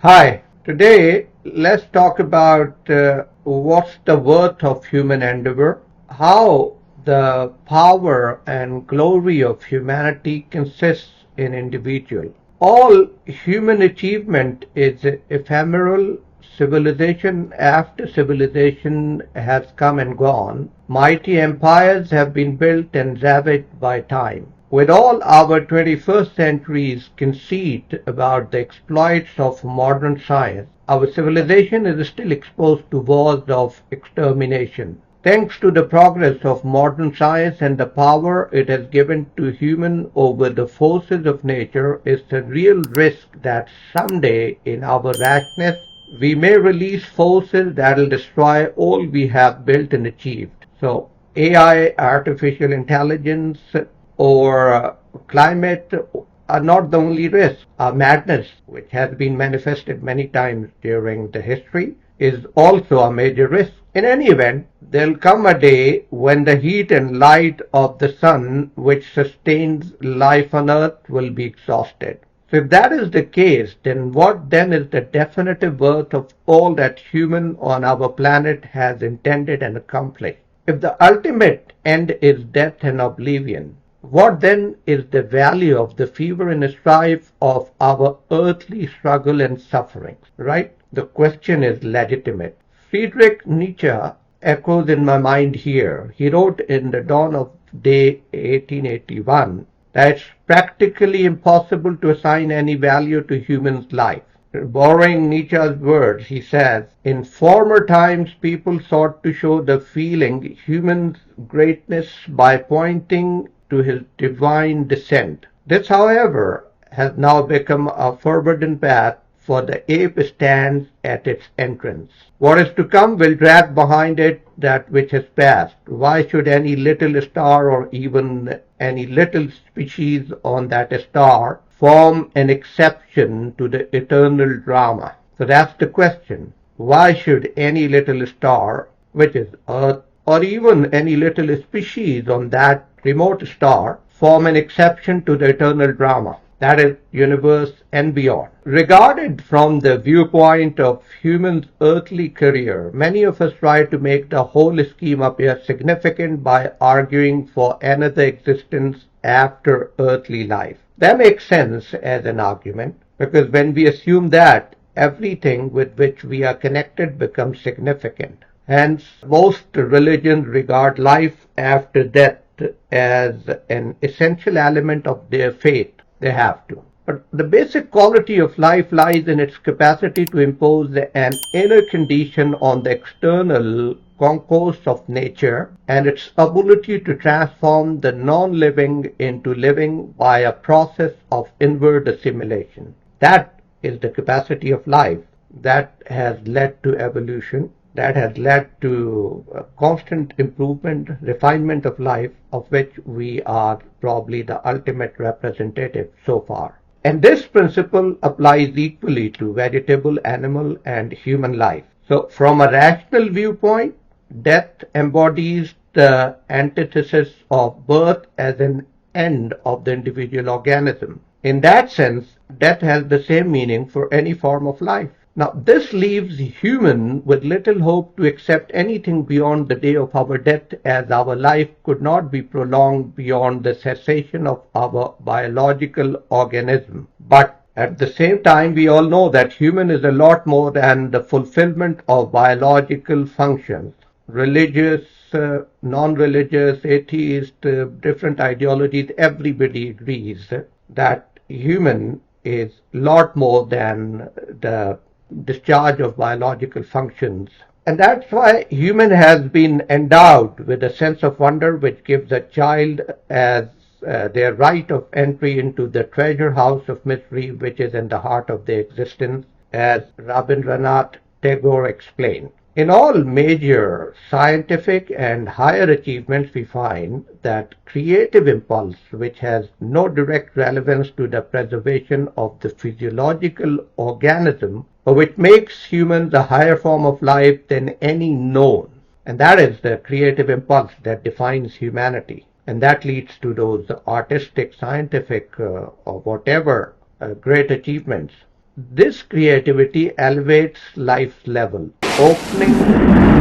Hi, today let's talk about what's the worth of human endeavor, how the power and glory of humanity consists in individual. All human achievement is ephemeral. Civilization after civilization has come and gone. Mighty empires have been built and ravaged by time. With all our 21st century's conceit about the exploits of modern science, our civilization is still exposed to wars of extermination. Thanks to the progress of modern science and the power it has given to human over the forces of nature, is the real risk that someday in our rashness we may release forces that will destroy all we have built and achieved. So AI, artificial intelligence, or climate are not the only risk. Our madness, which has been manifested many times during the history, is also a major risk. In any event, there'll come a day when the heat and light of the sun, which sustains life on earth, will be exhausted. So if that is the case, then what then is the definitive worth of all that human on our planet has intended and accomplished? If the ultimate end is death and oblivion, what then is the value of the fever and strife of our earthly struggle and sufferings? Right? The question is legitimate. Friedrich Nietzsche echoes in my mind here. He wrote in The Dawn of Day 1881 that it's practically impossible to assign any value to human life. Borrowing Nietzsche's words, he says, in former times people sought to show the feeling human greatness by pointing to his divine descent. This, however, has now become a forbidden path, for the ape stands at its entrance. What is to come will drag behind it that which has passed. Why should any little star or even any little species on that star form an exception to the eternal drama? So that's the question. Why should any little star, which is Earth, or even any little species on that remote star, form an exception to the eternal drama, that is, universe and beyond? Regarded from the viewpoint of human's earthly career, many of us try to make the whole scheme appear significant by arguing for another existence after earthly life. That makes sense as an argument, because when we assume that, everything with which we are connected becomes significant. Hence, most religions regard life after death as an essential element of their faith. They have to. But the basic quality of life lies in its capacity to impose an inner condition on the external concourse of nature, and its ability to transform the non-living into living by a process of inward assimilation. That is the capacity of life that has led to evolution, that has led to constant improvement, refinement of life, of which we are probably the ultimate representative so far. And this principle applies equally to vegetable, animal, and human life. So from a rational viewpoint, death embodies the antithesis of birth as an end of the individual organism. In that sense, death has the same meaning for any form of life. Now, this leaves human with little hope to accept anything beyond the day of our death, as our life could not be prolonged beyond the cessation of our biological organism. But at the same time, we all know that human is a lot more than the fulfillment of biological functions. Religious, non-religious, atheist, different ideologies, everybody agrees that human is a lot more than the discharge of biological functions. And that's why human has been endowed with a sense of wonder which gives a child as their right of entry into the treasure house of mystery which is in the heart of their existence, as Rabindranath Tagore explained. In all major scientific and higher achievements, we find that creative impulse, which has no direct relevance to the preservation of the physiological organism, but which makes humans a higher form of life than any known. And that is the creative impulse that defines humanity. And that leads to those artistic, scientific, or whatever great achievements. This creativity elevates life's level, opening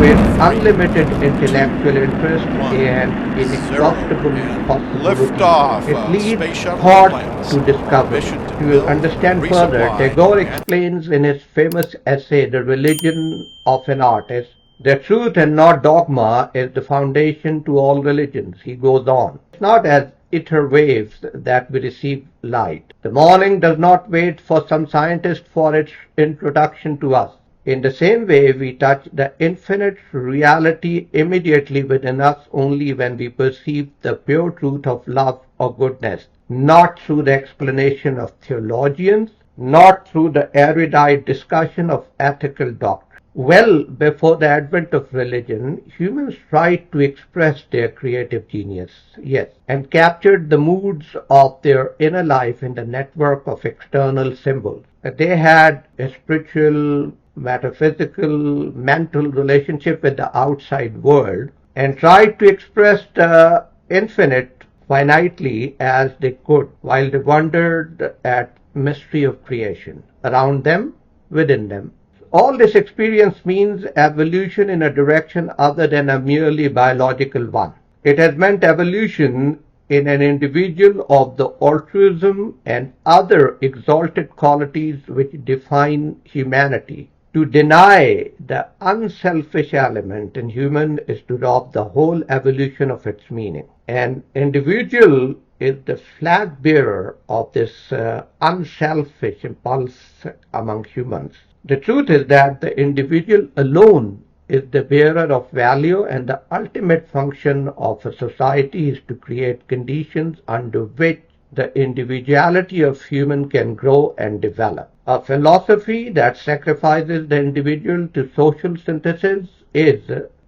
with unlimited intellectual interest and 0 inexhaustible and possibilities. liftoff It of leads Space Shuttle thought Atlantis to on a discovery. mission to To build, understand further, resupply, Tagore and explains in his famous essay, The Religion of an Artist, that truth and not dogma is the foundation to all religions. He goes on. It's not as ether waves that we receive light. The morning does not wait for some scientist for its introduction to us. In the same way, we touch the infinite reality immediately within us only when we perceive the pure truth of love or goodness, not through the explanation of theologians, not through the erudite discussion of ethical doctrine. Well before the advent of religion, humans tried to express their creative genius, yes, and captured the moods of their inner life in the network of external symbols. They had a spiritual, metaphysical, mental relationship with the outside world and tried to express the infinite finitely as they could while they wondered at mystery of creation around them, within them. All this experience means evolution in a direction other than a merely biological one. It has meant evolution in an individual of the altruism and other exalted qualities which define humanity. To deny the unselfish element in human is to rob the whole evolution of its meaning. An individual is the flag bearer of this unselfish impulse among humans. The truth is that the individual alone is the bearer of value, and the ultimate function of a society is to create conditions under which the individuality of human can grow and develop. A philosophy that sacrifices the individual to social synthesis is,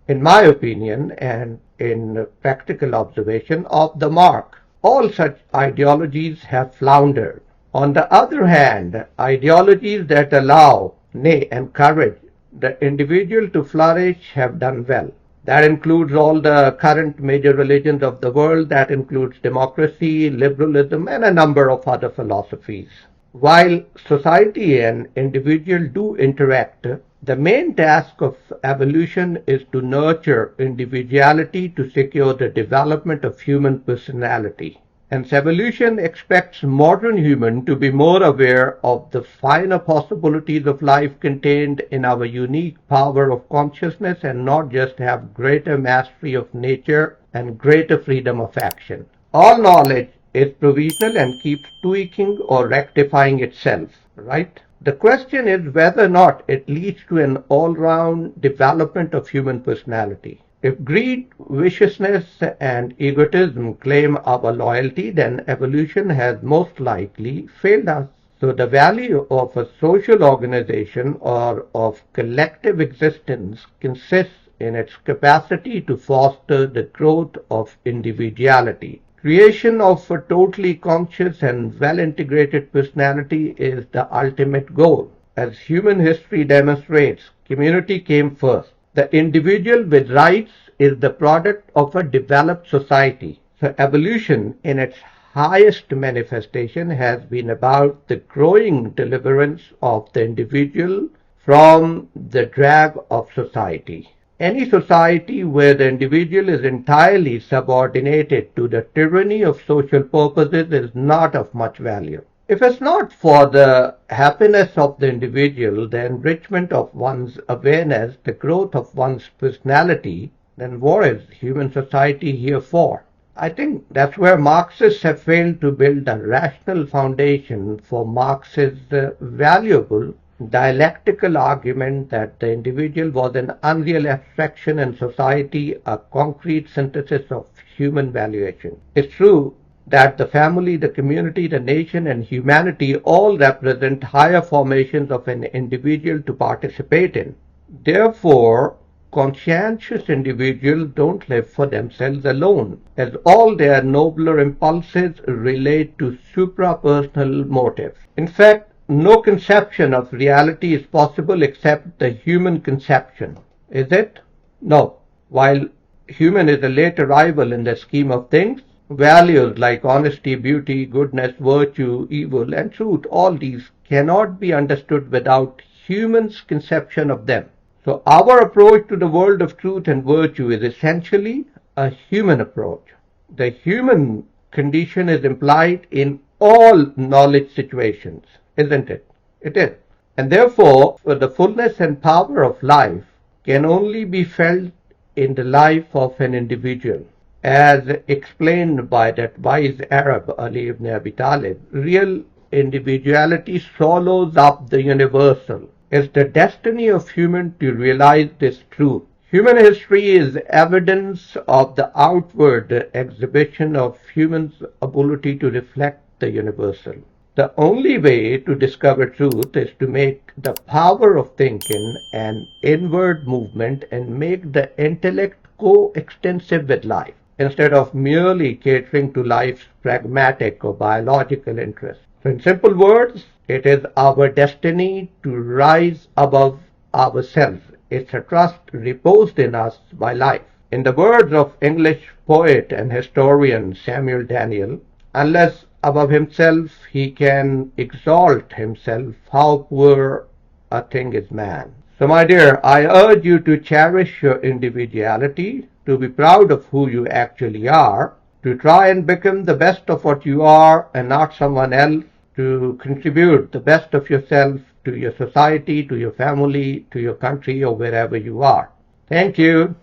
in my opinion and in practical observation, off the mark. All such ideologies have floundered. On the other hand, ideologies that allow, nay, encourage the individual to flourish have done well. That includes all the current major religions of the world. That includes democracy, liberalism, and a number of other philosophies. While society and individual do interact, the main task of evolution is to nurture individuality to secure the development of human personality. Hence, evolution expects modern human to be more aware of the finer possibilities of life contained in our unique power of consciousness and not just have greater mastery of nature and greater freedom of action. All knowledge is provisional and keeps tweaking or rectifying itself, right? The question is whether or not it leads to an all-round development of human personality. If greed, viciousness, and egotism claim our loyalty, then evolution has most likely failed us. So the value of a social organization or of collective existence consists in its capacity to foster the growth of individuality. Creation of a totally conscious and well-integrated personality is the ultimate goal. As human history demonstrates, community came first. The individual with rights is the product of a developed society. So evolution in its highest manifestation has been about the growing deliverance of the individual from the drag of society. Any society where the individual is entirely subordinated to the tyranny of social purposes is not of much value. If it's not for the happiness of the individual, the enrichment of one's awareness, the growth of one's personality, then what is human society here for? I think that's where Marxists have failed to build a rational foundation for Marx's valuable dialectical argument that the individual was an unreal abstraction and society a concrete synthesis of human valuation. It's true that the family, the community, the nation, and humanity all represent higher formations of an individual to participate in. Therefore, conscientious individuals don't live for themselves alone, as all their nobler impulses relate to suprapersonal motives. In fact, no conception of reality is possible except the human conception. Is it? No. While human is a late arrival in the scheme of things, values like honesty, beauty, goodness, virtue, evil, and truth, all these cannot be understood without humans' conception of them. So our approach to the world of truth and virtue is essentially a human approach. The human condition is implied in all knowledge situations, isn't it? It is. And therefore, the fullness and power of life can only be felt in the life of an individual. As explained by that wise Arab Ali ibn Abi Talib, real individuality swallows up the universal. It's the destiny of human to realize this truth. Human history is evidence of the outward exhibition of humans' ability to reflect the universal. The only way to discover truth is to make the power of thinking an inward movement and make the intellect co-extensive with life, instead of merely catering to life's pragmatic or biological interests. So in simple words, it is our destiny to rise above ourselves. It's a trust reposed in us by life. In the words of English poet and historian Samuel Daniel, unless above himself he can exalt himself, how poor a thing is man. So my dear, I urge you to cherish your individuality, to be proud of who you actually are, to try and become the best of what you are and not someone else, to contribute the best of yourself to your society, to your family, to your country, or wherever you are. Thank you.